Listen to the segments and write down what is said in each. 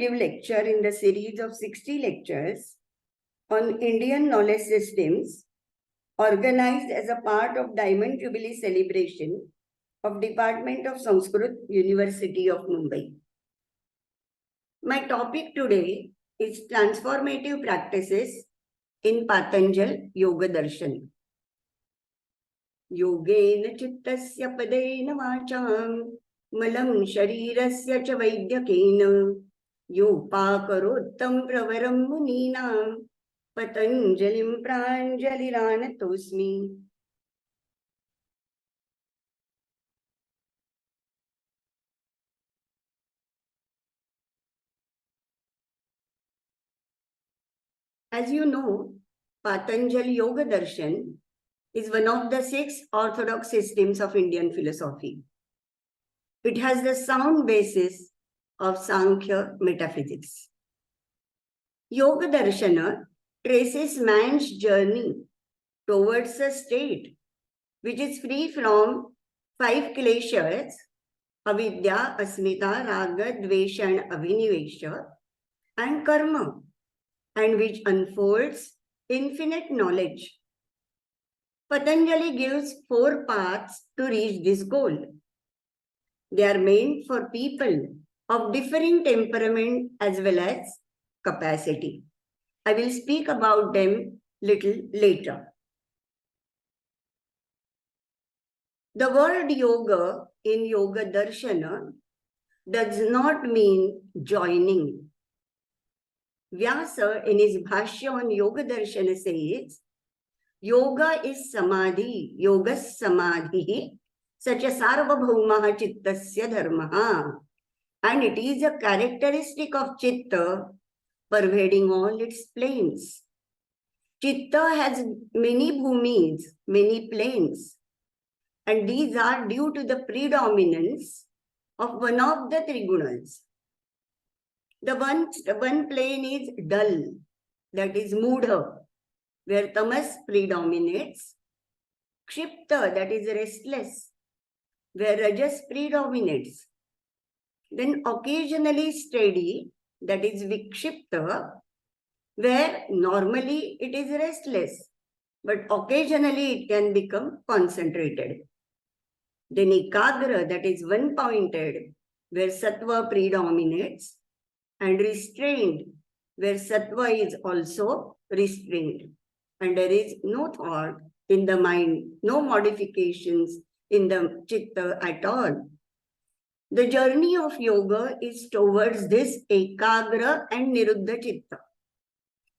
give lecture in the series of 60 lectures on Indian knowledge systems organized as a part of Diamond Jubilee celebration of Department of Sanskrit, University of Mumbai. My topic today is transformative practices in Patanjal Yoga Darshan. Yogena chittasya padena vacham malam sharirasya cha vaidyakena yopakarottam pravaram muninam Patanjalim pranjaliranatosmi. As you know, Patanjali Yoga Darshan is one of the 6 orthodox systems of Indian philosophy. It has the sound basis of Sankhya metaphysics. Yoga Darshana traces man's journey towards a state which is free from 5 kleshas, avidya, asmita, raga, dvesha and avinivesha, and karma, and which unfolds infinite knowledge. Patanjali gives 4 paths to reach this goal. They are meant for people of differing temperament as well as capacity. I will speak about them little later. The word yoga in Yoga Darshana does not mean joining. Vyasa in his Bhashya on Yoga Darshana says, Yoga is samadhi, yoga samadhi, such a sarvabhaumaha chittasya dharmaha. And it is a characteristic of chitta pervading all its planes. Chitta has many bhumis, many planes, and these are due to the predominance of one of the three gunas. The one plane is dull, that is mudha, where tamas predominates. Kshipta, that is restless, where rajas predominates. Then occasionally steady, that is vikshipta, where normally it is restless, but occasionally it can become concentrated. Then ekagra, that is one-pointed, where sattva predominates, and restrained, where sattva is also restrained. And there is no thought in the mind, no modifications in the chitta at all. The journey of yoga is towards this ekagra and niruddha chitta.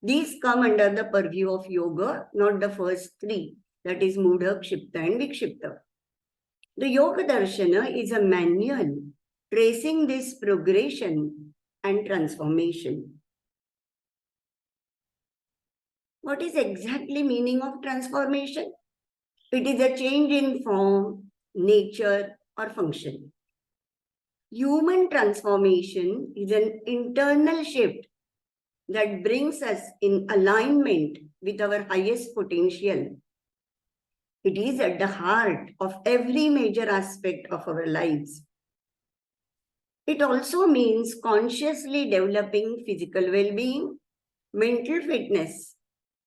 These come under the purview of yoga, not the first 3, that is mudha, kshipta and vikshipta. The Yoga Darshana is a manual tracing this progression and transformation. What is exactly meaning of transformation? It is a change in form, nature or function. Human transformation is an internal shift that brings us in alignment with our highest potential. It is at the heart of every major aspect of our lives. It also means consciously developing physical well-being, mental fitness,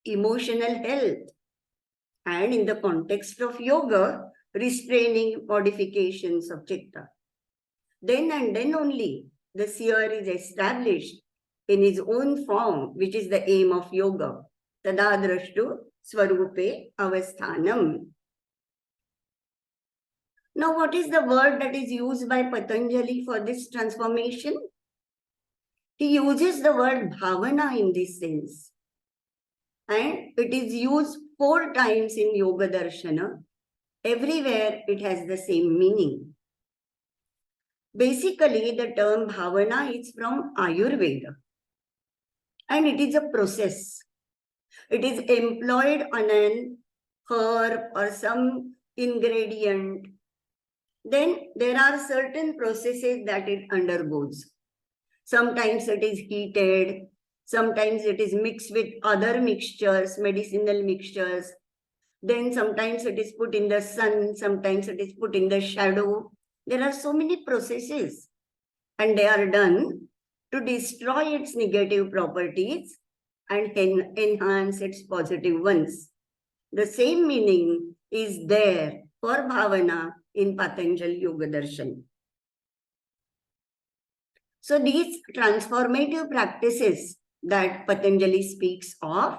emotional health, and in the context of yoga, restraining modifications of chitta. Then and then only the seer is established in his own form, which is the aim of yoga. Tada drashtu swarupe avasthanam. Now, what is the word that is used by Patanjali for this transformation? He uses the word bhavana in this sense. And it is used 4 times in Yoga Darshana. Everywhere it has the same meaning. Basically, the term bhavana is from Ayurveda. And it is a process. It is employed on an herb or some ingredient. Then there are certain processes that it undergoes. Sometimes it is heated. Sometimes it is mixed with other mixtures, medicinal mixtures. Then sometimes it is put in the sun. Sometimes it is put in the shadow. There are so many processes. And they are done to destroy its negative properties and enhance its positive ones. The same meaning is there for bhavana in Patanjali Yoga Darshan. So these transformative practices that Patanjali speaks of,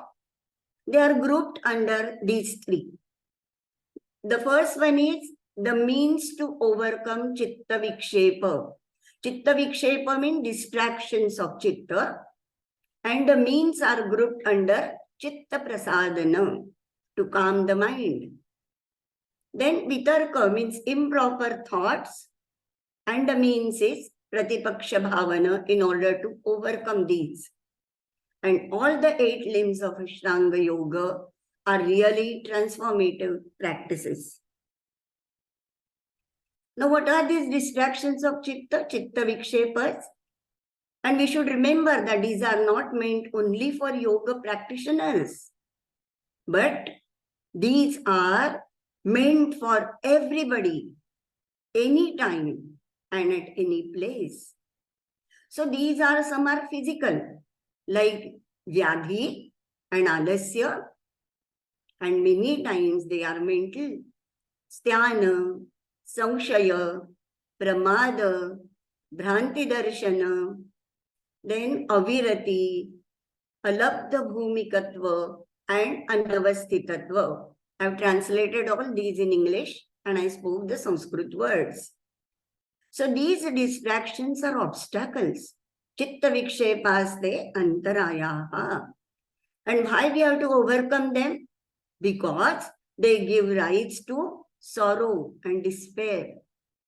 they are grouped under these three. The first one is the means to overcome chitta vikshepa. Chitta vikshepa means distractions of chitta, and the means are grouped under chitta prasadana, to calm the mind. Then vitarka means improper thoughts, and the means is pratipaksha bhavana in order to overcome these. And all the 8 limbs of Ashtanga yoga are really transformative practices. Now, what are these distractions of chitta? Chitta vikshepas. And we should remember that these are not meant only for yoga practitioners, but these are meant for everybody, anytime and at any place. So these are, some are physical, like vyadhi and alasya, and many times they are mental. Sthana, samshaya, pramada, bhranti darshana, then avirati, alabdha bhumikatva, and anavasthitatva. I have translated all these in English and I spoke the Sanskrit words. So these distractions are obstacles. Chitta vikshepaste antarayaha. And why we have to overcome them? Because they give rise to sorrow and despair.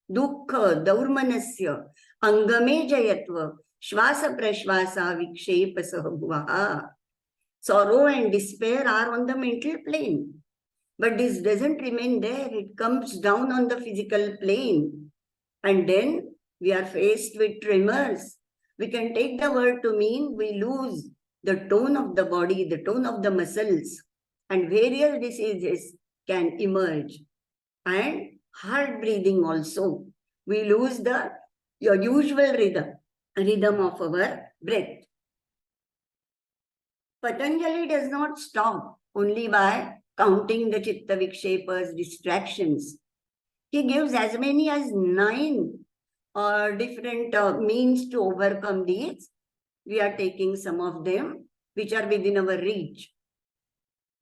Dukkha, daurmanasya, angame jayatva, shvasa prashvasa vikshepasaha bhuvaha. Sorrow and despair are on the mental plane. But this doesn't remain there. It comes down on the physical plane. And then we are faced with tremors. We can take the word to mean we lose the tone of the body, the tone of the muscles, and various diseases can emerge. And hard breathing also. We lose your usual rhythm of our breath. Patanjali does not stop only by counting the chitta vikshepas, distractions. He gives as many as 9 different means to overcome these. We are taking some of them which are within our reach.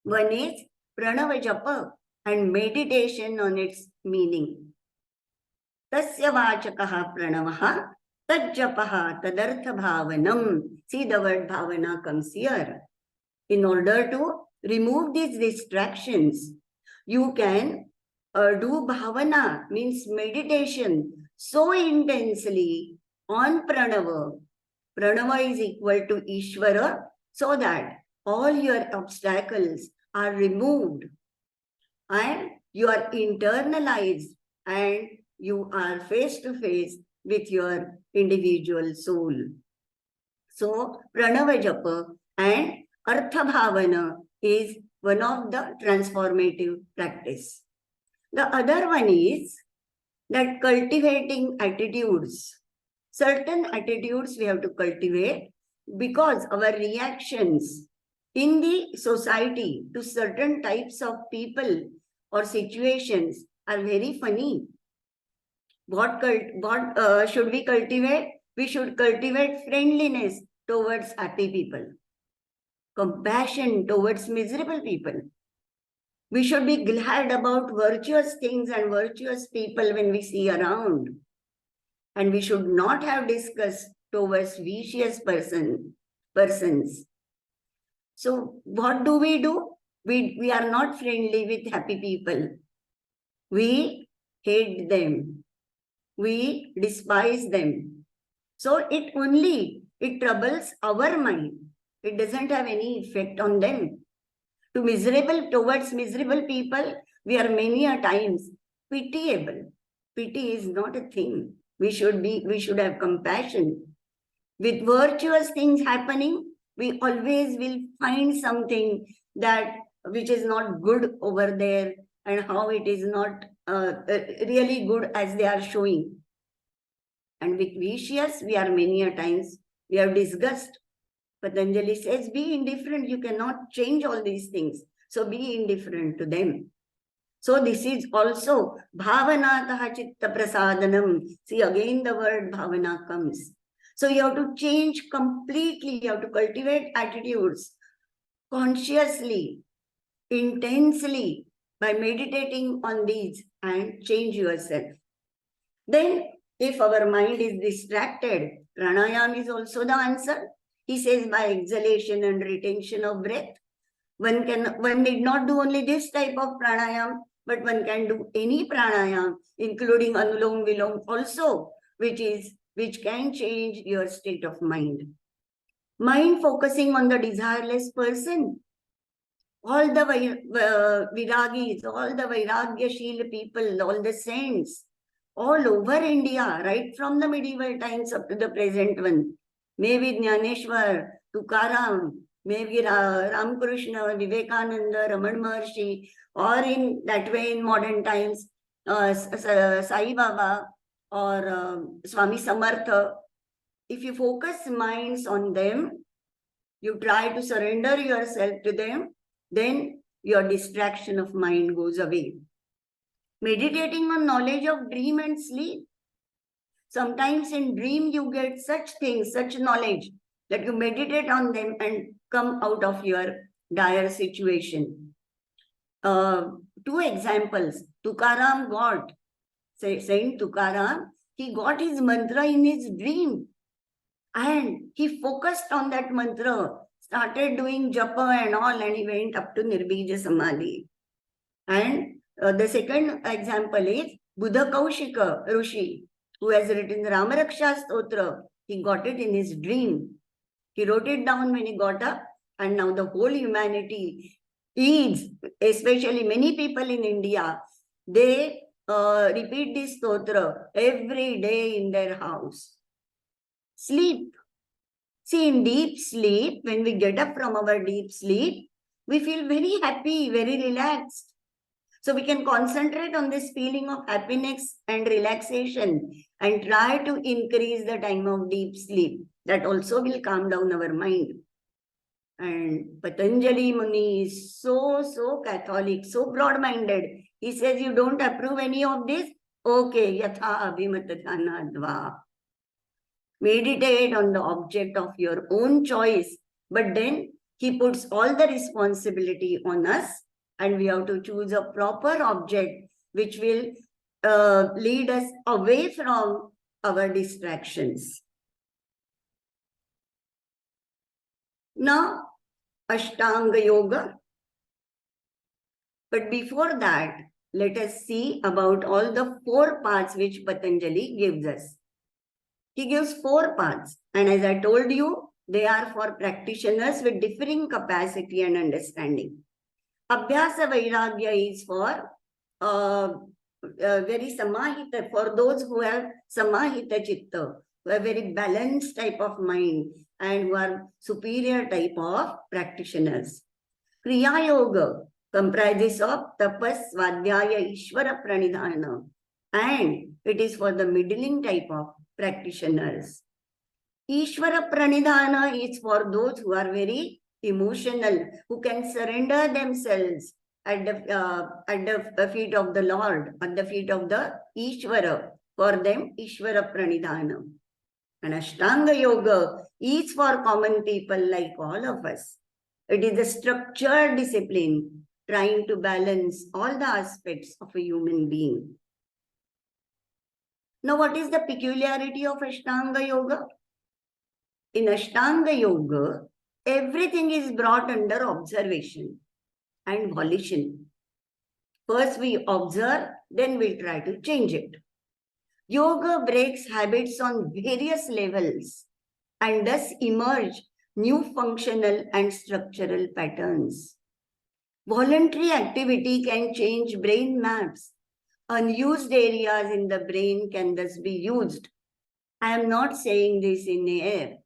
One is pranava japa and meditation on its meaning. Tasya vachakaha pranavaha tajjapaha tadartha bhavanam. See, the word bhavana comes here. In order to remove these distractions, you can do bhavana, means meditation, so intensely on pranava. Pranava is equal to Ishvara, so that all your obstacles are removed and you are internalized and you are face to face with your individual soul. So pranava japa and artha bhavana is one of the transformative practice. The other one is that cultivating attitudes. Certain attitudes we have to cultivate because our reactions in the society to certain types of people or situations are very funny. What should we cultivate? We should cultivate friendliness towards happy people, compassion towards miserable people. We should be glad about virtuous things and virtuous people when we see around. And we should not have disgust towards vicious persons. So what do? We are not friendly with happy people. We hate them. We despise them. So it troubles our mind. It doesn't have any effect on them. Towards miserable people, we are many a times pitiable. Pity is not a thing. We should have compassion. With virtuous things happening, we always will find something which is not good over there and how it is not really good as they are showing. And with vicious, we are many a times We have discussed. Patanjali says, be indifferent. You cannot change all these things. So be indifferent to them. So this is also bhavanataha chitta prasadanam. See, again the word bhavana comes. So you have to change completely. You have to cultivate attitudes consciously, intensely, by meditating on these and change yourself. Then, if our mind is distracted, pranayama is also the answer. He says by exhalation and retention of breath. One need not do only this type of pranayama, but one can do any pranayama, including anulom vilom also, which can change your state of mind. Mind focusing on the desireless person. All the viragis, all the vairagyashila people, all the saints, all over India, right from the medieval times up to the present one. Maybe Jnaneshwar, Tukaram, maybe Ramakrishna, Vivekananda, Raman Maharshi, or in that way in modern times, Sai Baba or Swami Samartha. If you focus minds on them, you try to surrender yourself to them, then your distraction of mind goes away. Meditating on knowledge of dream and sleep. Sometimes in dream you get such things, such knowledge, that you meditate on them and come out of your dire situation. 2 examples. Tukaram got, Saint Tukaram, he got his mantra in his dream. And he focused on that mantra, started doing japa and all, and he went up to Nirbija Samadhi. And the second example is Buddha Kaushika Rishi, who has written the Ramaraksha Stotra. He got it in his dream. He wrote it down when he got up, and now the whole humanity is, especially many people in India, they repeat this stotra every day in their house. Sleep. See, in deep sleep, when we get up from our deep sleep, we feel very happy, very relaxed. So we can concentrate on this feeling of happiness and relaxation and try to increase the time of deep sleep. That also will calm down our mind. And Patanjali Muni is so Catholic, so broad-minded. He says, you don't approve any of this? Okay, yatha abhimata dhyana dva. Meditate on the object of your own choice. But then he puts all the responsibility on us, and we have to choose a proper object which will lead us away from our distractions. Now, Ashtanga Yoga. But before that, let us see about all the 4 paths which Patanjali gives us. He gives 4 paths, and as I told you, they are for practitioners with differing capacity and understanding. Abhyasa Vairagya is for very samahita, for those who have samahita chitta, who have very balanced type of mind and who are superior type of practitioners. Kriya Yoga comprises of tapas, svadhyaya, ishvara pranidhana, and it is for the middling type of practitioners. Ishvara pranidhana is for those who are very emotional, who can surrender themselves at the feet of the Lord, at the feet of the Ishvara. For them, Ishvara pranidhana. And Ashtanga Yoga is for common people like all of us. It is a structured discipline trying to balance all the aspects of a human being. Now, what is the peculiarity of Ashtanga Yoga? In Ashtanga Yoga, everything is brought under observation and volition. First we observe, then we try to change it. Yoga breaks habits on various levels and thus emerge new functional and structural patterns. Voluntary activity can change brain maps. Unused areas in the brain can thus be used. I am not saying this in the air.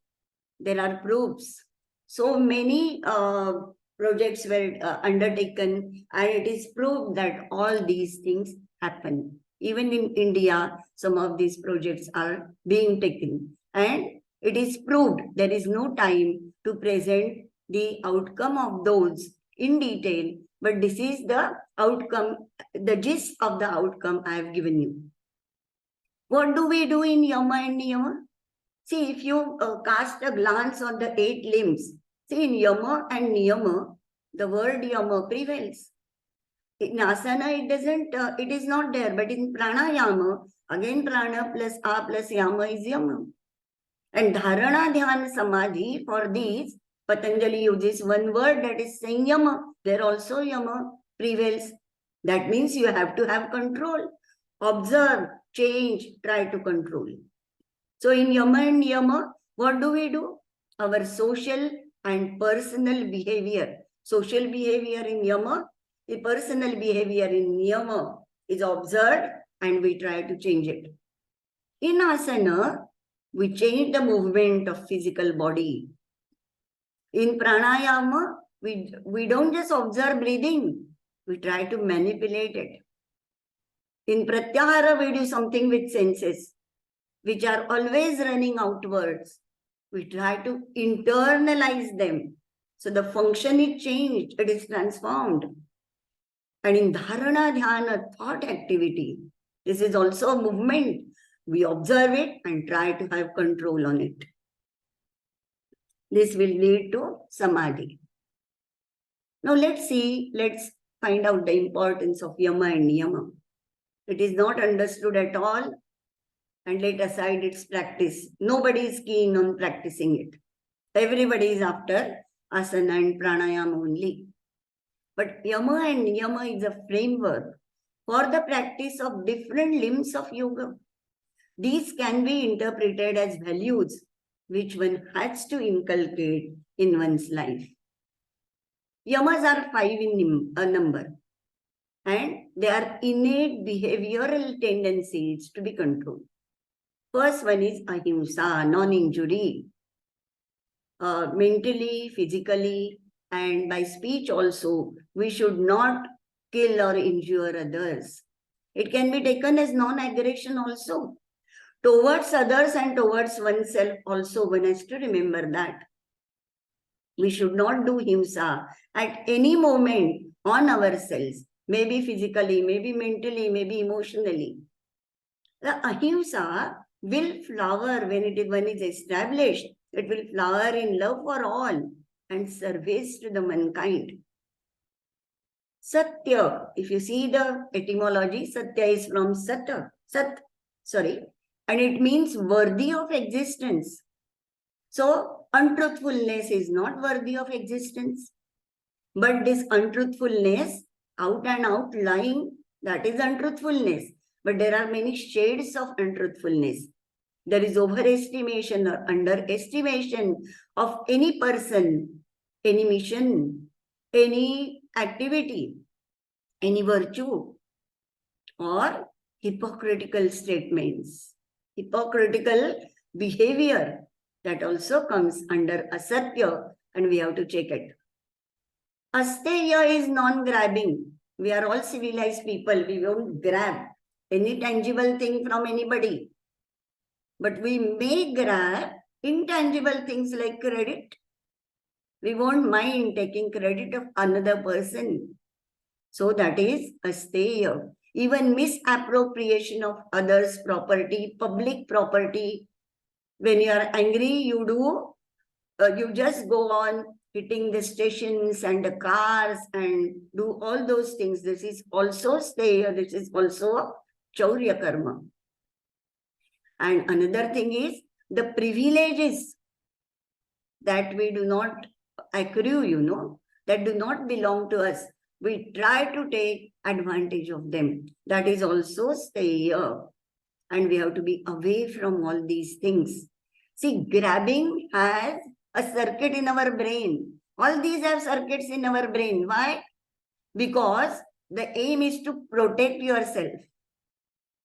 There are proofs. So many projects were undertaken, and it is proved that all these things happen. Even in India, some of these projects are being taken. And It is proved there is no time to present the outcome of those in detail, but this is the outcome, the gist of the outcome I have given you. What do we do in Yama and Niyama? See, if you cast a glance on the 8 limbs, see in Yama and Niyama, the word Yama prevails. In Asana, it is not there, but in Pranayama, again Prana plus A plus Yama is Yama. And Dharana, Dhyana, Samadhi, for these, Patanjali uses one word, that is Sanyama. There also Yama prevails. That means you have to have control. Observe, change, try to control. So in Yama and Niyama, what do? Our social and personal behavior. Social behavior in Yama, the personal behavior in Niyama is observed and we try to change it. In Asana, we change the movement of physical body. In Pranayama, we don't just observe breathing, we try to manipulate it. In pratyahara, we do something with senses, which are always running outwards. We try to internalize them. So the function is changed, it is transformed. And in Dharana, Dhyana, thought activity, this is also a movement. We observe it and try to have control on it. This will lead to samadhi. Now let's find out the importance of Yama and Niyama. It is not understood at all, and let aside its practice. Nobody is keen on practicing it. Everybody is after asana and pranayama only. But Yama and Niyama is a framework for the practice of different limbs of yoga. These can be interpreted as values which one has to inculcate in one's life. Yamas are 5 in number, and they are innate behavioral tendencies to be controlled. First one is ahimsa, non-injury. Mentally, physically, and by speech also, we should not kill or injure others. It can be taken as non-aggression also. Towards others and towards oneself also, one has to remember that. We should not do himsa at any moment on ourselves, maybe physically, maybe mentally, maybe emotionally. The ahimsa will flower when one is established. It will flower in love for all and service to the mankind. Satya, if you see the etymology, Satya is from and it means worthy of existence. So, untruthfulness is not worthy of existence. But this untruthfulness, out and out lying, that is untruthfulness. But there are many shades of untruthfulness. There is overestimation or underestimation of any person, any mission, any activity, any virtue, or hypocritical statements. Hypocritical behavior, that also comes under asatya, and we have to check it. Asteya is non-grabbing. We are all civilized people. We won't grab any tangible thing from anybody. But we may grab intangible things like credit. We won't mind taking credit of another person. So that is asteya. Even misappropriation of others' property, public property. When you are angry, you just go on hitting the stations and the cars and do all those things. This is also steya. This is also chaurya karma. And another thing is the privileges that we do not accrue, that do not belong to us. We try to take advantage of them. That is also steya. And we have to be away from all these things. See, grabbing has a circuit in our brain. All these have circuits in our brain. Why? Because the aim is to protect yourself.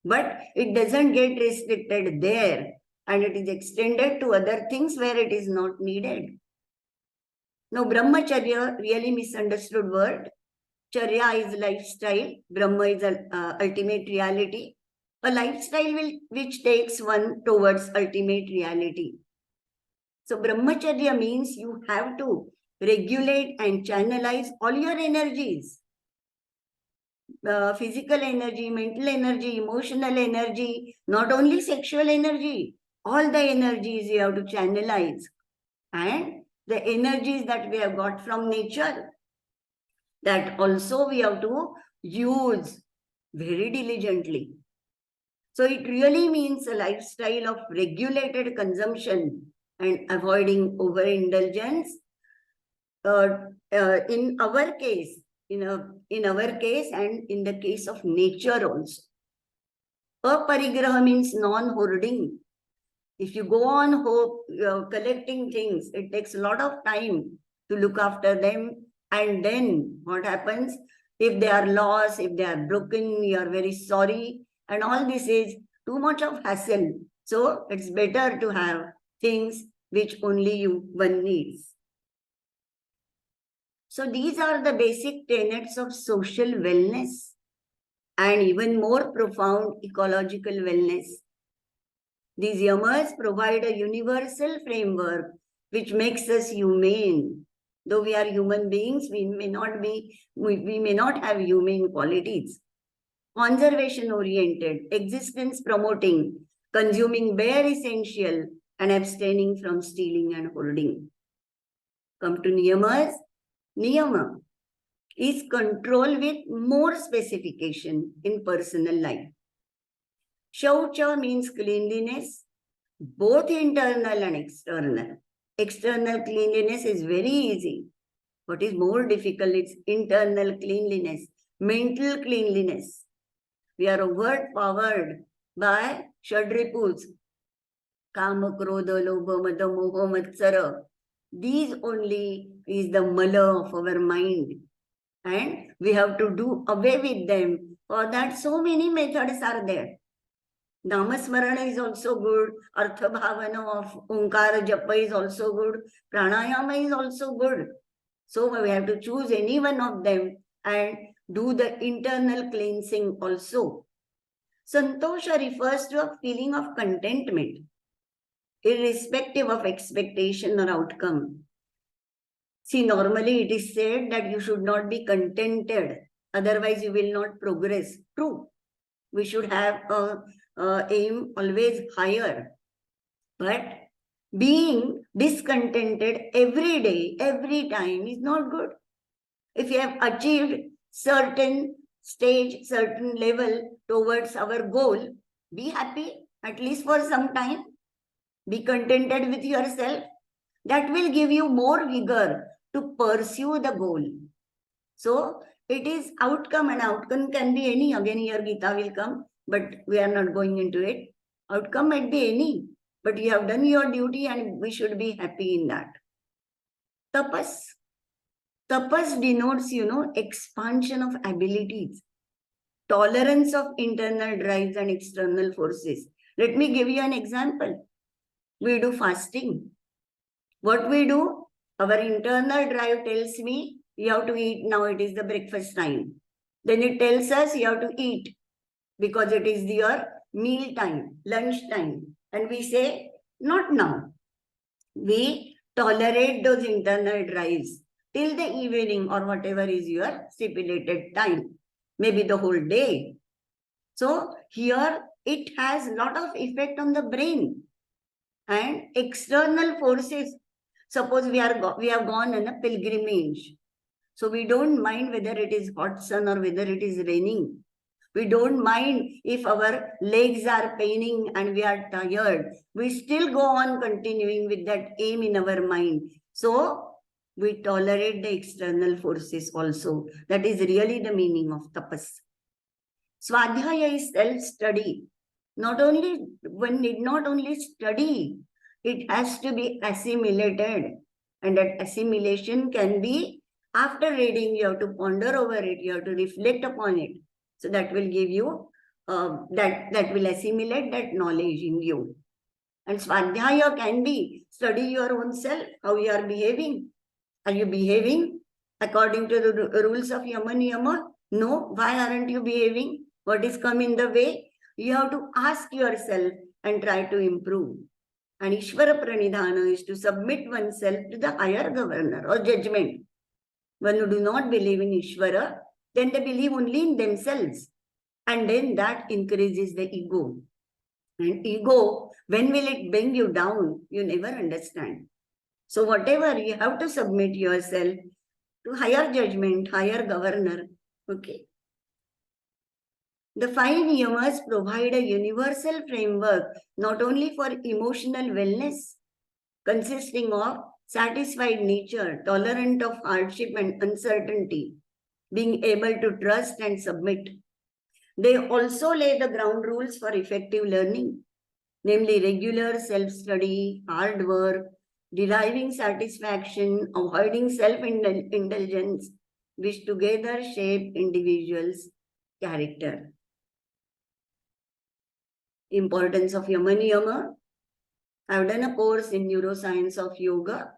But it doesn't get restricted there. And it is extended to other things where it is not needed. Now, brahmacharya, really misunderstood word. Charya is lifestyle. Brahma is ultimate reality. A lifestyle which takes one towards ultimate reality. So brahmacharya means you have to regulate and channelize all your energies. Physical energy, mental energy, emotional energy, not only sexual energy, all the energies you have to channelize. And the energies that we have got from nature, that also we have to use very diligently. So it really means a lifestyle of regulated consumption and avoiding overindulgence. In our case, in our case and in the case of nature also. Aparigraha means non-hoarding. If you go on collecting things, it takes a lot of time to look after them. And then what happens? If they are lost, if they are broken, you are very sorry. And all this is too much of hassle. So it's better to have things which only one needs. So these are the basic tenets of social wellness and even more profound ecological wellness. These yamas provide a universal framework which makes us humane. Though we are human beings, we may not have humane qualities. Conservation oriented, existence promoting, consuming bare essential, and abstaining from stealing and hoarding. Come to niyamas. Niyama is control with more specification in personal life. Shaucha means cleanliness, both internal and external. External cleanliness is very easy. What is more difficult is internal cleanliness, mental cleanliness. We are overpowered by Shadripus, Kama, Krodha, Lobha, Mada, Moha, Matsara. These only is the mala of our mind. And we have to do away with them. For that, so many methods are there. Namasmarana is also good. Artha Bhavana of Onkara Japa is also good. Pranayama is also good. So we have to choose any one of them and do the internal cleansing also. Santosha refers to a feeling of contentment, irrespective of expectation or outcome. See, normally it is said that you should not be contented, otherwise you will not progress. True. We should have a aim always higher. But being discontented every day, every time is not good. If you have achieved certain stage, certain level towards our goal, be happy, at least for some time. Be contented with yourself. That will give you more vigor to pursue the goal. So it is outcome, and outcome can be any. Again, here Gita will come, but we are not going into it. Outcome might be any, but you have done your duty and we should be happy in that. Tapas. Tapas denotes, expansion of abilities, tolerance of internal drives and external forces. Let me give you an example. We do fasting. What we do? Our internal drive tells me, you have to eat now, it is the breakfast time. Then it tells us you have to eat because it is your meal time, lunch time. And we say, not now. We tolerate those internal drives till the evening or whatever is your stipulated time, maybe the whole day. So here it has a lot of effect on the brain and external forces. Suppose we have gone on a pilgrimage. So we don't mind whether it is hot sun or whether it is raining. We don't mind if our legs are paining and we are tired. We still go on continuing with that aim in our mind. So we tolerate the external forces also. That is really the meaning of tapas. Swadhyaya is self-study. One need not only study, it has to be assimilated. And that assimilation can be after reading, you have to ponder over it, you have to reflect upon it. So that will give you, that will assimilate that knowledge in you. And Swadhyaya can be study your own self, how you are behaving. Are you behaving according to the rules of Yama Niyama? No. Why aren't you behaving? What is come in the way? You have to ask yourself and try to improve. And Ishvara Pranidhana is to submit oneself to the higher governor or judgment. One who do not believe in Ishvara, then they believe only in themselves. And then that increases the ego. And ego, when will it bring you down? You never understand. So whatever, you have to submit yourself to higher judgment, higher governor. Okay. The 5 Yamas provide a universal framework not only for emotional wellness, consisting of satisfied nature, tolerant of hardship and uncertainty, being able to trust and submit. They also lay the ground rules for effective learning, namely regular self-study, hard work, deriving satisfaction, avoiding self-indulgence, which together shape individuals' character. Importance of Yama Niyama. I've done a course in neuroscience of yoga,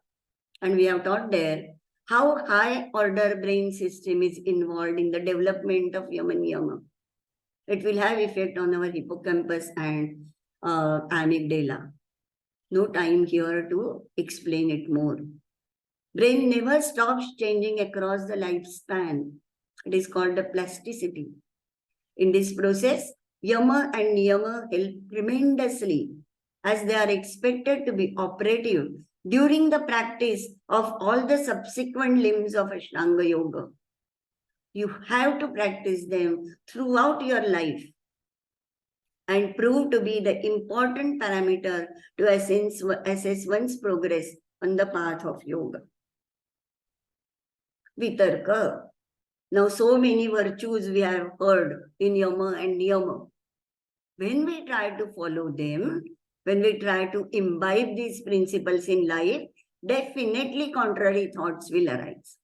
and we have taught there how high order brain system is involved in the development of Yama Niyama. It will have effect on our hippocampus and amygdala. No time here to explain it more. Brain never stops changing across the lifespan. It is called the plasticity. In this process, Yama and Niyama help tremendously, as they are expected to be operative during the practice of all the subsequent limbs of Ashtanga Yoga. You have to practice them throughout your life and prove to be the important parameter to assess one's progress on the path of yoga. Vitarka. Now, so many virtues we have heard in Yama and Niyama. When we try to follow them, when we try to imbibe these principles in life, definitely contrary thoughts will arise.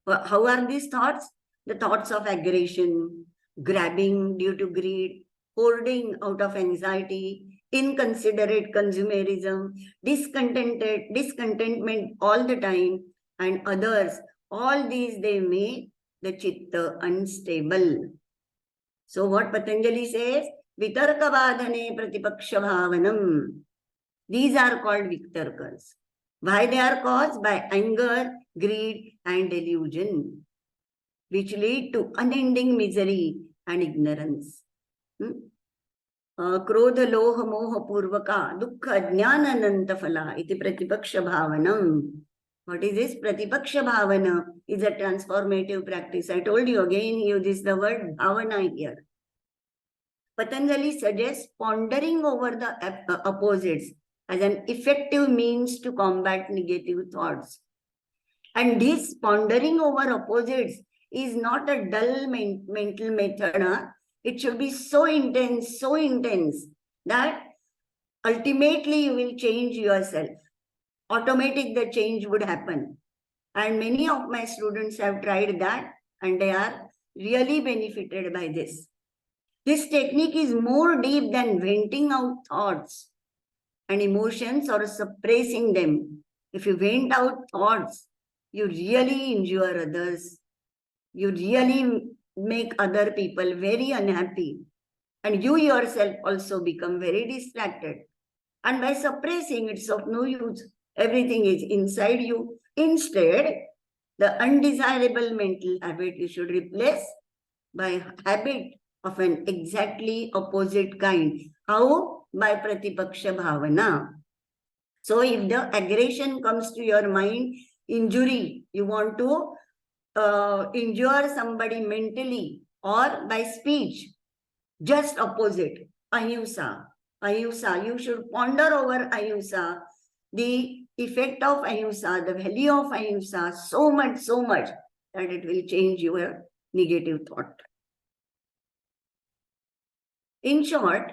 How are these thoughts? The thoughts of aggression, grabbing due to greed, hoarding out of anxiety, inconsiderate consumerism, discontentment all the time, and others. All these, they make the chitta unstable. So what Patanjali says, vitarka vadhane pratipaksha bhavanam. These are called vitarkas. Why they are caused? By anger, greed, and delusion, which lead to unending misery and ignorance. Krodha loha moha purvaka dukkha jnanananta phala iti pratipaksha bhavanam. What is this? Pratipaksha bhavana is a transformative practice. I told you again, he uses the word bhavana here. Patanjali suggests pondering over the opposites as an effective means to combat negative thoughts. And this pondering over opposites is not a dull mental method. It should be so intense that ultimately you will change yourself. Automatic the change would happen. And many of my students have tried that and they are really benefited by this. This technique is more deep than venting out thoughts and emotions or suppressing them. If you vent out thoughts, you really injure others. You really make other people very unhappy. And you yourself also become very distracted. And by suppressing, it's of no use. Everything is inside you. Instead, the undesirable mental habit you should replace by habit of an exactly opposite kind. How? By pratipaksha bhavana. So if the aggression comes to your mind, injury, you want to injure somebody mentally or by speech, just opposite, ahimsa. Ahimsa, you should ponder over ahimsa, the effect of ahimsa, the value of ahimsa, so much that it will change your negative thought. In short,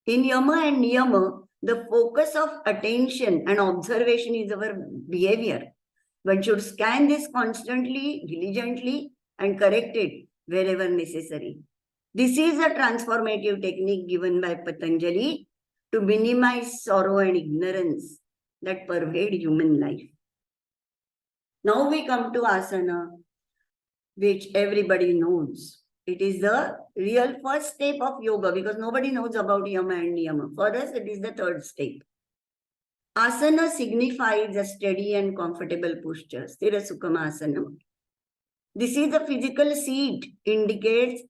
in Yama and Niyama, the focus of attention and observation is our behavior. One should scan this constantly, diligently, and correct it wherever necessary. This is a transformative technique given by Patanjali to minimize sorrow and ignorance that pervade human life. Now we come to Asana, which everybody knows. It is the real first step of yoga because nobody knows about Yama and Niyama. For us, it is the third step. Asana signifies a steady and comfortable posture. Sthira Sukhama Asana. This physical seat indicates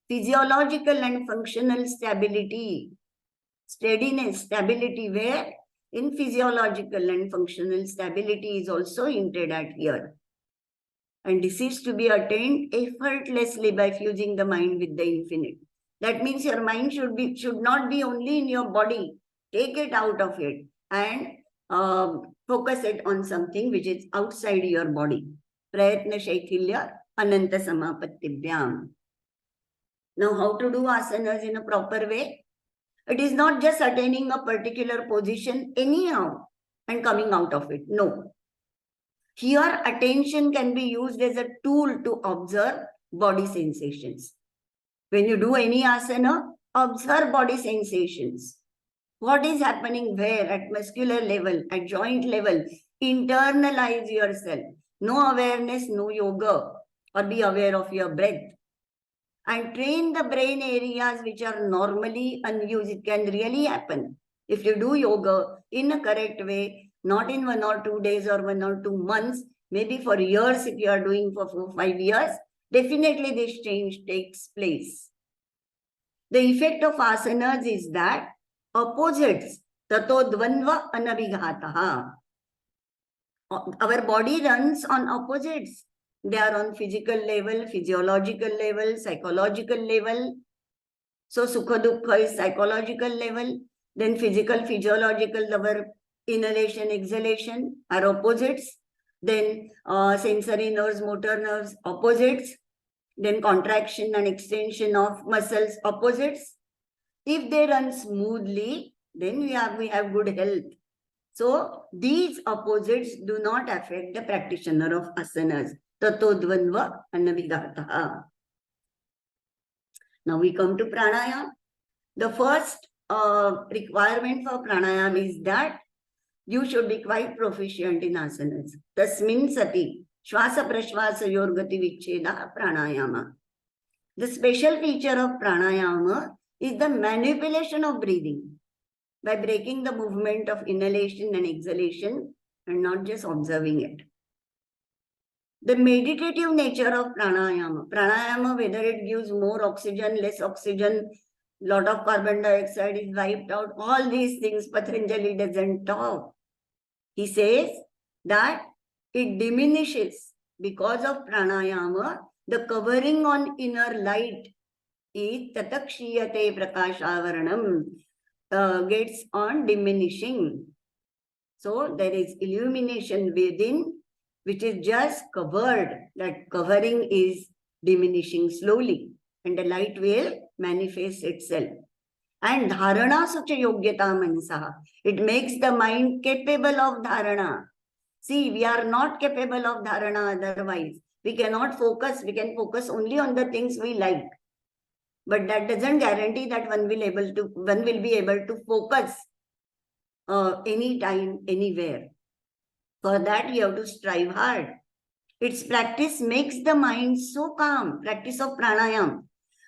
physiological and functional stability. Steadiness, stability, where in physiological and functional stability is also hinted at here. And this is to be attained effortlessly by fusing the mind with the infinite. That means your mind should not be only in your body. Take it out of it and focus it on something which is outside your body. Prayatna Shaithilya Ananta Samapattivyam. Now, how to do asanas in a proper way? It is not just attaining a particular position anyhow and coming out of it. No. Here, attention can be used as a tool to observe body sensations. When you do any asana, observe body sensations. What is happening where? At muscular level, at joint level. Internalize yourself. No awareness, no yoga. Or be aware of your breath. And train the brain areas which are normally unused. It can really happen. If you do yoga in a correct way, not in 1 or 2 days or 1 or 2 months, maybe for years, if you are doing for 4 or 5 years, definitely this change takes place. The effect of asanas is that opposites, tato dvandva anabhighataha. Our body runs on opposites. They are on physical level, physiological level, psychological level. So sukha dukkha is psychological level. Then physical, physiological, our inhalation, exhalation are opposites. Then sensory nerves, motor nerves, opposites. Then contraction and extension of muscles, opposites. If they run smoothly, then we have good health. So these opposites do not affect the practitioner of asanas. Tato dvandva anabhighataha. Now we come to pranayama. The first requirement for pranayama is that you should be quite proficient in asanas. Tasmin sati shvasa prashvasa yorgati vicheda pranayama. The special feature of pranayama is the manipulation of breathing by breaking the movement of inhalation and exhalation and not just observing it. The meditative nature of pranayama, whether it gives more oxygen, less oxygen, lot of carbon dioxide is wiped out, all these things Patanjali doesn't talk. He says that it diminishes because of pranayama, the covering on inner light is tatakshiyate prakashavaranam, gets on diminishing. So there is illumination within, which is just covered. That covering is diminishing slowly and the light will manifest itself. And dharana sucha yogyata mansaha. It makes the mind capable of dharana. See, we are not capable of dharana otherwise. We cannot focus. We can focus only on the things we like. But that doesn't guarantee that one will be able to focus anytime, anywhere. For that, you have to strive hard. Its practice makes the mind so calm, practice of pranayama,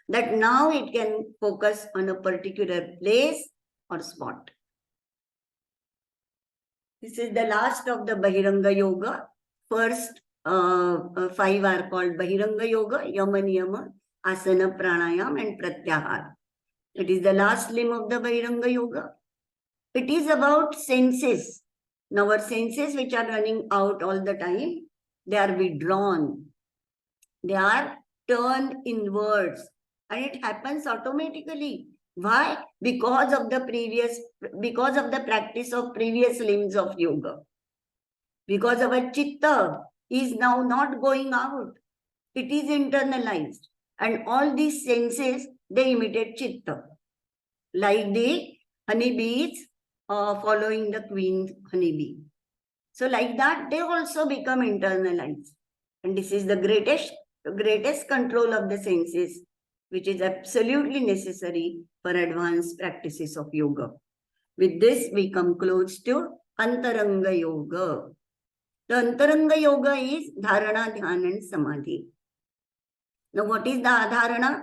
that now it can focus on a particular place or spot. This is the last of the Bahiranga Yoga. First 5 are called Bahiranga Yoga, Yama, Niyama, Asana, Pranayama and pratyahara. It is the last limb of the Bahiranga Yoga. It is about senses. Now our senses which are running out all the time, they are withdrawn. They are turned inwards. And it happens automatically. Why? Because of the practice of previous limbs of yoga. Because our chitta is now not going out. It is internalized. And all these senses, they imitate chitta. Like the honeybees following the queen honeybee. So like that, they also become internalized. And this is the greatest control of the senses, which is absolutely necessary for advanced practices of yoga. With this, we come close to Antaranga Yoga. The Antaranga Yoga is Dharana, Dhyana and Samadhi. Now, what is the Adharana?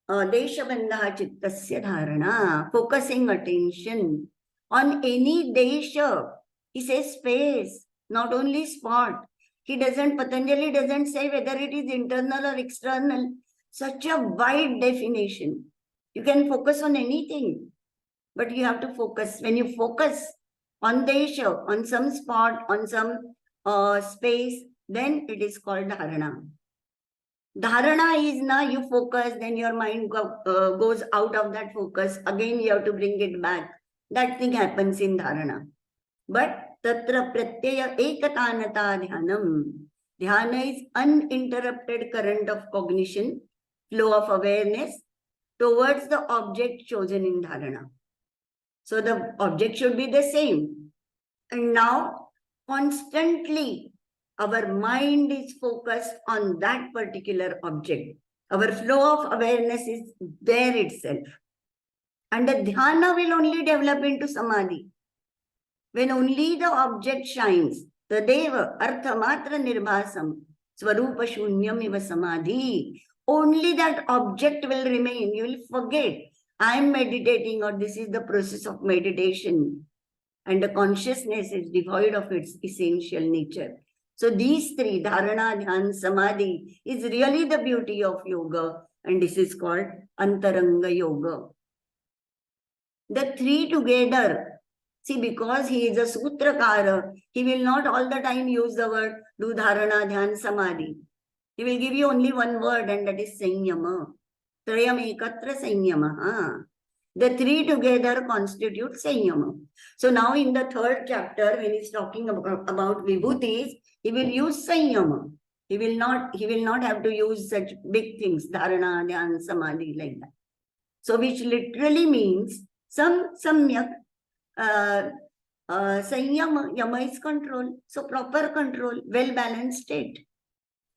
Deshabandha chittasya dharana, focusing attention on any desha. He says space, not only spot. Patanjali doesn't say whether it is internal or external. Such a wide definition. You can focus on anything, but you have to focus. When you focus on desha, on some spot, on some space, then it is called dharana. Dharana is now you focus, then your mind goes out of that focus. Again, you have to bring it back. That thing happens in dharana. But tatra pratyaya ekatanata dhyanam. Dhyana is uninterrupted current of cognition, flow of awareness towards the object chosen in dharana. So the object should be the same. And now, constantly, our mind is focused on that particular object. Our flow of awareness is there itself. And the dhyana will only develop into samadhi when only the object shines. Tadeva artha matra nirbhasam swarupa shunyam iva samadhi. Only that object will remain. You will forget, I am meditating, or this is the process of meditation. And the consciousness is devoid of its essential nature. So these three, dharana, dhyan, samadhi, is really the beauty of yoga. And this is called antaranga yoga. The three together, see, because he is a sutrakara, he will not all the time use the word do dharana, dhyan, samadhi. He will give you only one word, and that is Sanyama. Trayam ekatra Sanyama. The three together constitute Sanyama. So now in the third chapter, when he's talking about vibhutis, he will use Sanyama. He will not have to use such big things, dharana, dhyan, samadhi, like that. So which literally means some samyak, Sanyama, Yama is control. So proper control, well-balanced state.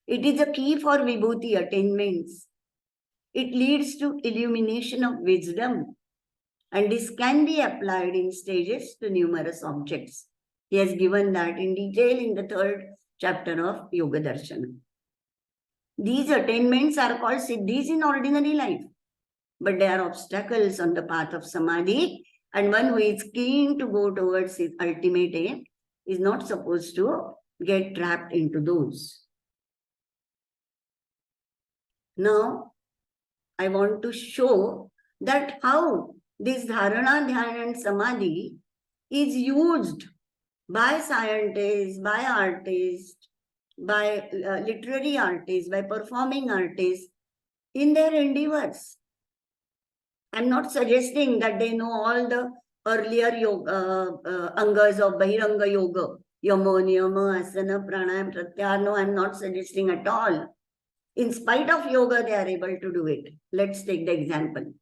It is a key for vibhuti attainments. It leads to illumination of wisdom. And this can be applied in stages to numerous objects. He has given that in detail in the third chapter of Yoga Darshana. These attainments are called siddhis in ordinary life, but they are obstacles on the path of samadhi, and one who is keen to go towards his ultimate aim is not supposed to get trapped into those. Now, I want to show that how this dharana, dhyana and samadhi is used by scientists, by artists, by literary artists, by performing artists in their endeavors. I'm not suggesting that they know all the earlier yoga, angas of Bahiranga Yoga, Yama, Niyama, Asana, Pranayama, pratyahara. No, I'm not suggesting at all. In spite of yoga, they are able to do it. Let's take the example.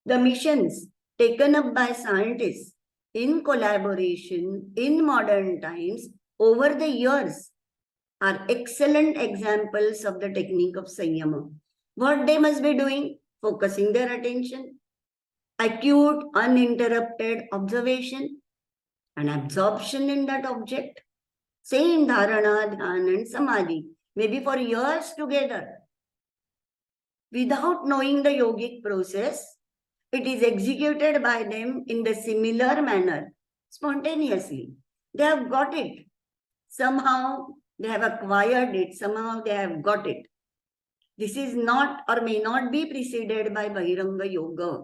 The missions taken up by scientists in collaboration in modern times over the years are excellent examples of the technique of Sanyama. What they must be doing? Focusing their attention, acute, uninterrupted observation and absorption in that object. Same dharana, dhyana and samadhi, maybe for years together. Without knowing the yogic process, it is executed by them in the similar manner, spontaneously. They have got it. Somehow they have acquired it. Somehow they have got it. This is not or may not be preceded by Bahiranga Yoga.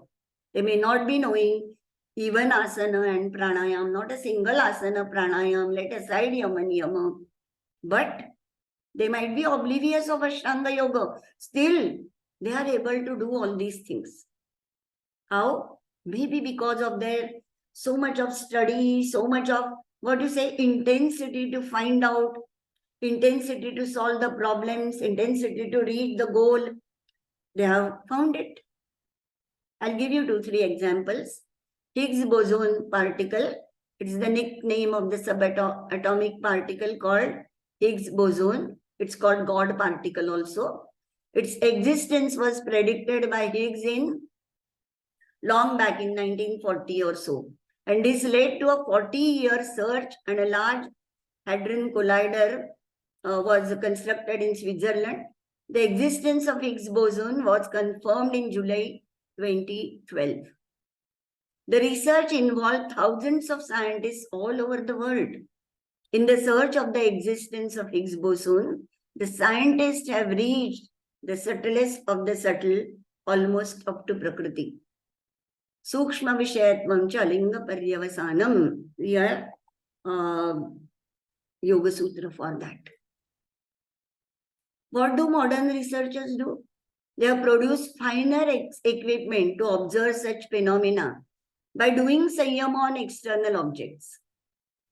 They may not be knowing even asana and pranayama, not a single asana, pranayama, let aside Yama, Niyama. But they might be oblivious of Ashtanga Yoga. Still, they are able to do all these things. How? Maybe because of their so much of study, so much of, intensity to find out, intensity to solve the problems, intensity to reach the goal. They have found it. I'll give you 2-3 examples. Higgs boson particle. It's the nickname of the subatomic particle called Higgs boson. It's called God particle also. Its existence was predicted by Higgs in long back in 1940 or so. And this led to a 40-year search, and a large hadron collider was constructed in Switzerland. The existence of Higgs boson was confirmed in July 2012. The research involved thousands of scientists all over the world. In the search of the existence of Higgs boson, the scientists have reached the subtlest of the subtle, almost up to Prakriti. Sukshma Vishayatvam cha linga paryavasanam. We are Yoga Sutra for that. What do modern researchers do? They have produced finer equipment to observe such phenomena by doing Sanyama on external objects.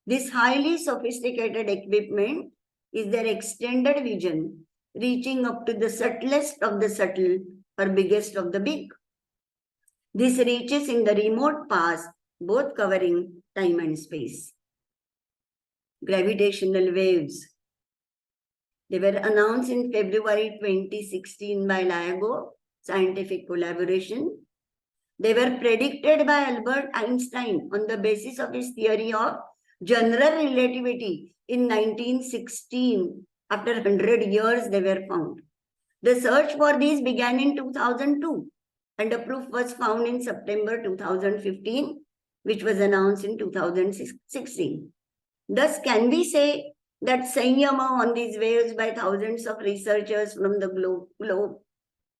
This highly sophisticated equipment is their extended vision, reaching up to the subtlest of the subtle or biggest of the big. This reaches in the remote past, both covering time and space. Gravitational waves. They were announced in February 2016 by LIGO, scientific collaboration. They were predicted by Albert Einstein on the basis of his theory of general relativity in 1916. After 100 years, they were found. The search for these began in 2002 and a proof was found in September 2015, which was announced in 2016. Thus, can we say that Sanyama on these waves by thousands of researchers from the globe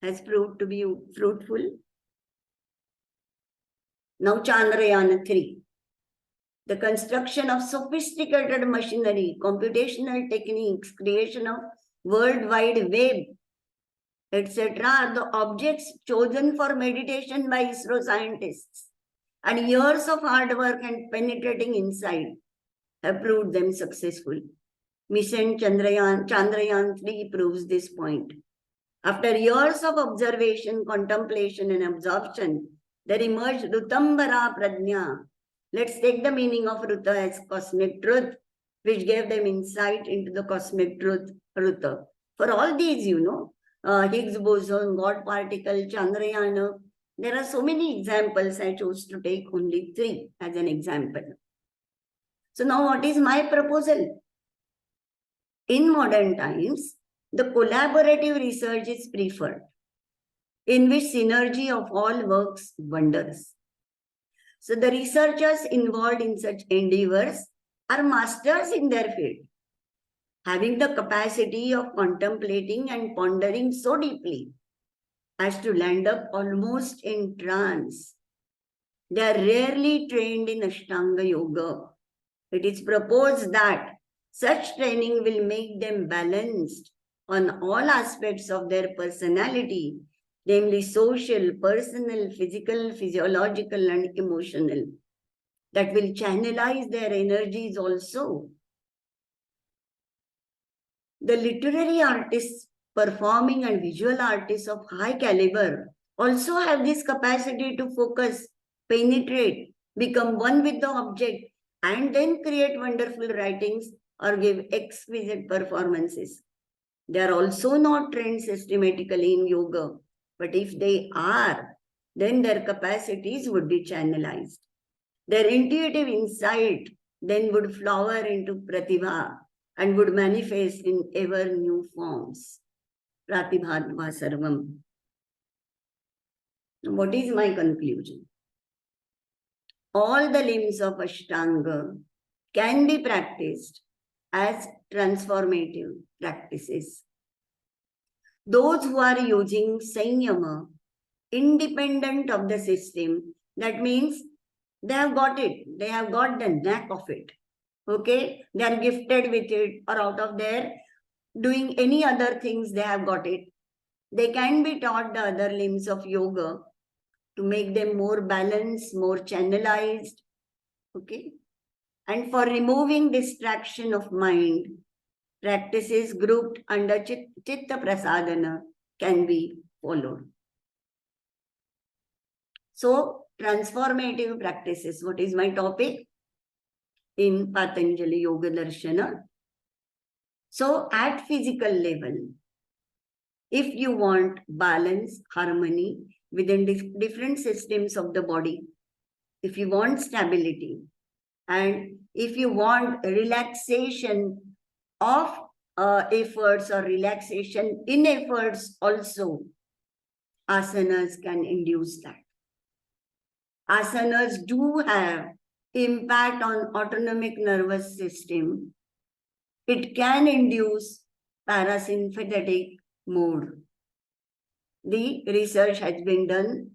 has proved to be fruitful? Now, Chandrayaan-3. The construction of sophisticated machinery, computational techniques, creation of World Wide Web, etc. are the objects chosen for meditation by ISRO scientists. And years of hard work and penetrating insight have proved them successful. Mission Chandrayaan-3 proves this point. After years of observation, contemplation, and absorption, there emerged Rutambara Pradnya. Let's take the meaning of Ruta as cosmic truth, which gave them insight into the cosmic truth, Ruta. For all these, Higgs boson, God particle, Chandrayaan, there are so many examples. I chose to take only 3 as an example. So now what is my proposal? In modern times, the collaborative research is preferred, in which synergy of all works wonders. So the researchers involved in such endeavors are masters in their field, having the capacity of contemplating and pondering so deeply as to land up almost in trance. They are rarely trained in Ashtanga yoga. It is proposed that such training will make them balanced on all aspects of their personality, namely social, personal, physical, physiological, and emotional, that will channelize their energies also. The literary artists, performing and visual artists of high caliber also have this capacity to focus, penetrate, become one with the object, and then create wonderful writings or give exquisite performances. They are also not trained systematically in yoga, but if they are, then their capacities would be channelized. Their intuitive insight then would flower into pratibha and would manifest in ever new forms. Pratibhadva sarvam. What is my conclusion? All the limbs of Ashtanga can be practiced as transformative practices. Those who are using Sanyama, independent of the system, that means they have got it. They have got the knack of it. Okay? They are gifted with it, or out of their doing any other things, they have got it. They can be taught the other limbs of yoga to make them more balanced, more channelized. Okay? And for removing distraction of mind, practices grouped under Chitta Prasadana can be followed. So, transformative practices. What is my topic? In Patanjali Yoga Darshana. So, at physical level, if you want balance, harmony within different systems of the body, if you want stability, and if you want relaxation of efforts or relaxation in efforts also, asanas can induce that. Asanas do have impact on autonomic nervous system. It can induce parasympathetic mode. The research has been done.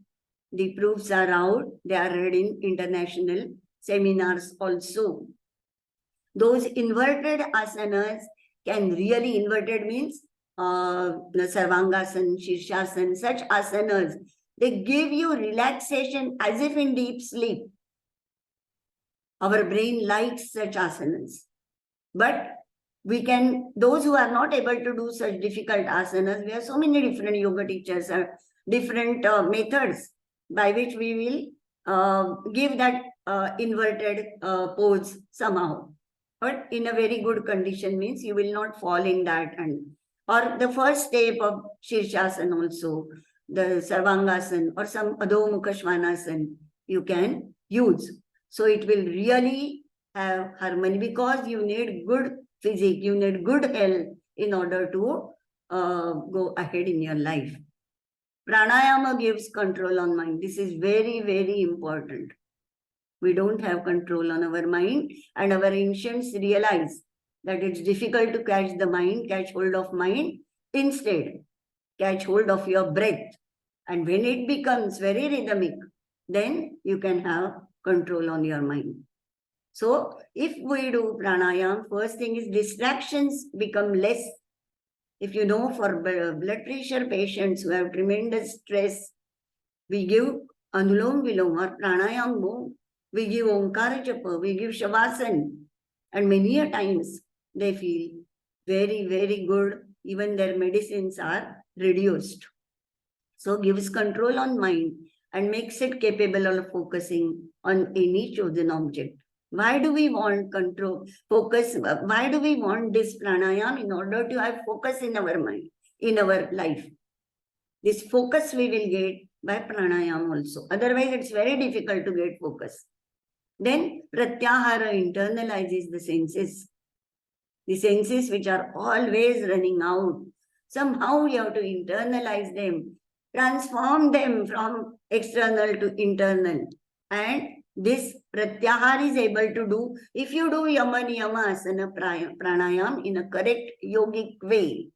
The proofs are out. They are read in international seminars also. Those inverted asanas can really, inverted means the Sarvangasana, Shirshasana, such asanas, they give you relaxation as if in deep sleep. Our brain likes such asanas. But we can, those who are not able to do such difficult asanas, we have so many different yoga teachers, different methods by which we will give that inverted pose somehow. But in a very good condition means you will not fall in that. And or the first step of Shirshasana also, the Sarvangasana or some Adho Mukha Svanasana, you can use. So it will really have harmony because you need good physique, you need good health in order to go ahead in your life. Pranayama gives control on mind. This is very, very important. We don't have control on our mind, and our ancients realize that it's difficult to catch the mind, catch hold of mind. Instead, catch hold of your breath. And when it becomes very rhythmic, then you can have control on your mind. So if we do pranayama, first thing is distractions become less. If you know, for blood pressure patients who have tremendous stress, we give anulom vilom or pranayama more. We give omkara japa, we give shavasana, and many a times they feel very, very good. Even their medicines are reduced. So gives control on mind and makes it capable of focusing on any chosen object. Why do we want control, focus? Why do we want this pranayama? In order to have focus in our mind, in our life. This focus we will get by pranayama also. Otherwise, it's very difficult to get focus. Then pratyahara internalizes the senses. The senses which are always running out. Somehow you have to internalize them, transform them from external to internal. And this pratyahara is able to do, if you do Yama, Niyama, Asana, Pranayama in a correct yogic way,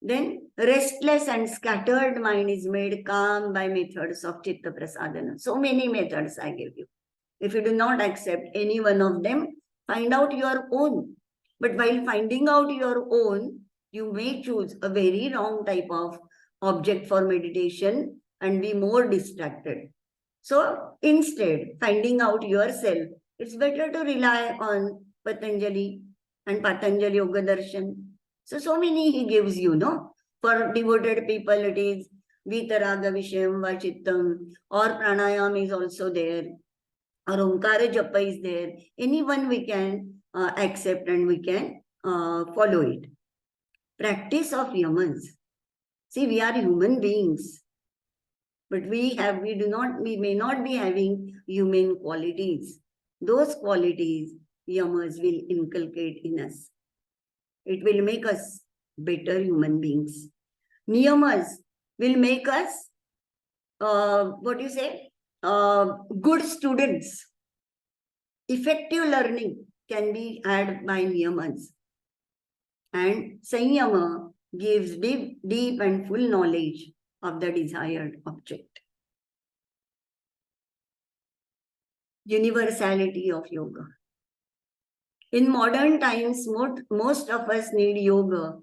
then restless and scattered mind is made calm by methods of Chitta Prasadana. So many methods I give you. If you do not accept any one of them, find out your own. But while finding out your own, you may choose a very wrong type of object for meditation and be more distracted. So instead, finding out yourself, it's better to rely on Patanjali and Patanjali Yoga Darshan. So many he gives you, no? For devoted people, it is Vitaraga Vishayam Vachittam, or Pranayama is also there, or Omkara Japa is there. Anyone we can accept and we can follow it. Practice of Yamas. See, we are human beings, but we may not be having human qualities. Those qualities, Yamas will inculcate in us. It will make us better human beings. Niyamas will make us, good students. Effective learning can be had by niyamas. And Sanyama gives deep and full knowledge of the desired object. Universality of yoga. In modern times, most of us need yoga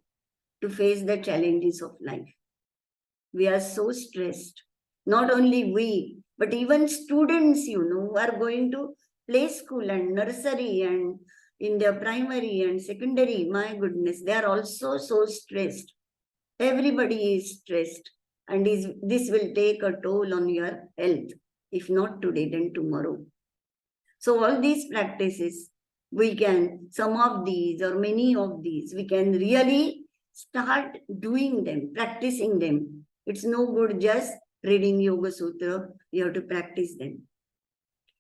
to face the challenges of life. We are so stressed. Not only we, but even students, who are going to play school and nursery and in their primary and secondary, my goodness, they are also so stressed. Everybody is stressed, and this will take a toll on your health. If not today, then tomorrow. So all these practices, some of these or many of these, we can really start doing them, practicing them. It's no good just reading Yoga Sutra. You have to practice them.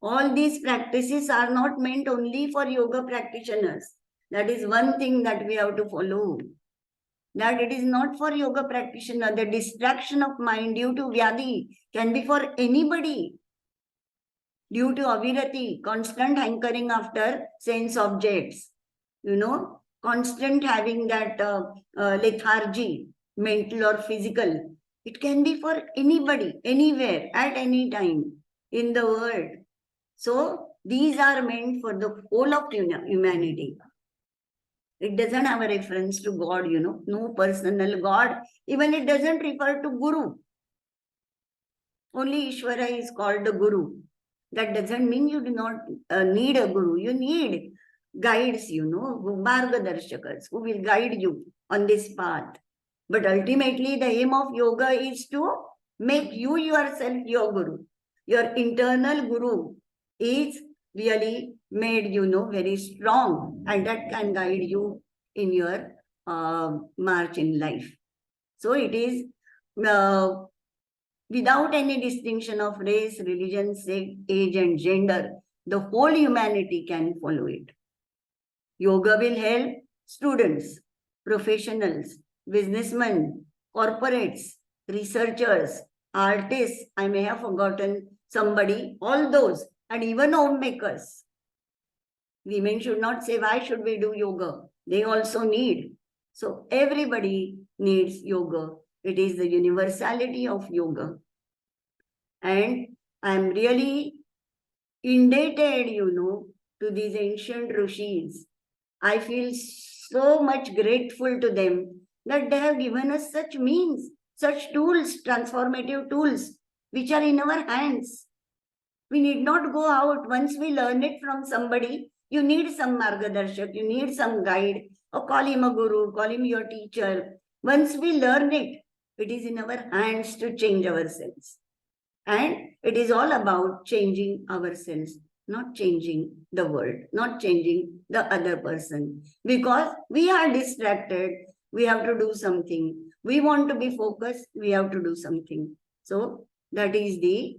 All these practices are not meant only for yoga practitioners. That is one thing that we have to follow. That it is not for yoga practitioner. The distraction of mind due to vyadi can be for anybody. Due to avirati, constant hankering after sense objects, constant having that lethargy, mental or physical. It can be for anybody, anywhere, at any time in the world. So these are meant for the whole of humanity. It doesn't have a reference to God, no personal God. Even it doesn't refer to Guru. Only Ishvara is called the Guru. That doesn't mean you do not need a Guru. You need guides, margadarshakas who will guide you on this path. But ultimately, the aim of yoga is to make you yourself your Guru. Your internal Guru is really made, very strong, and that can guide you in your march in life. So it is without any distinction of race, religion, sex, age, and gender, the whole humanity can follow it. Yoga will help students, professionals, businessmen, corporates, researchers, artists. I may have forgotten somebody, all those, and even homemakers. Women should not say, why should we do yoga? They also need. So everybody needs yoga. It is the universality of yoga. And I'm really indebted, to these ancient rishis. I feel so much grateful to them that they have given us such means, such tools, transformative tools, which are in our hands. We need not go out. Once we learn it from somebody, you need some margadarshak, you need some guide, or call him a guru, call him your teacher. Once we learn it, it is in our hands to change ourselves. And it is all about changing ourselves, not changing the world, not changing the other person. Because we are distracted, we have to do something. We want to be focused, we have to do something. So that is the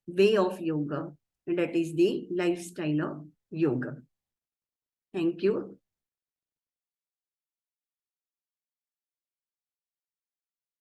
way of yoga. And that is the lifestyle of yoga. Thank you.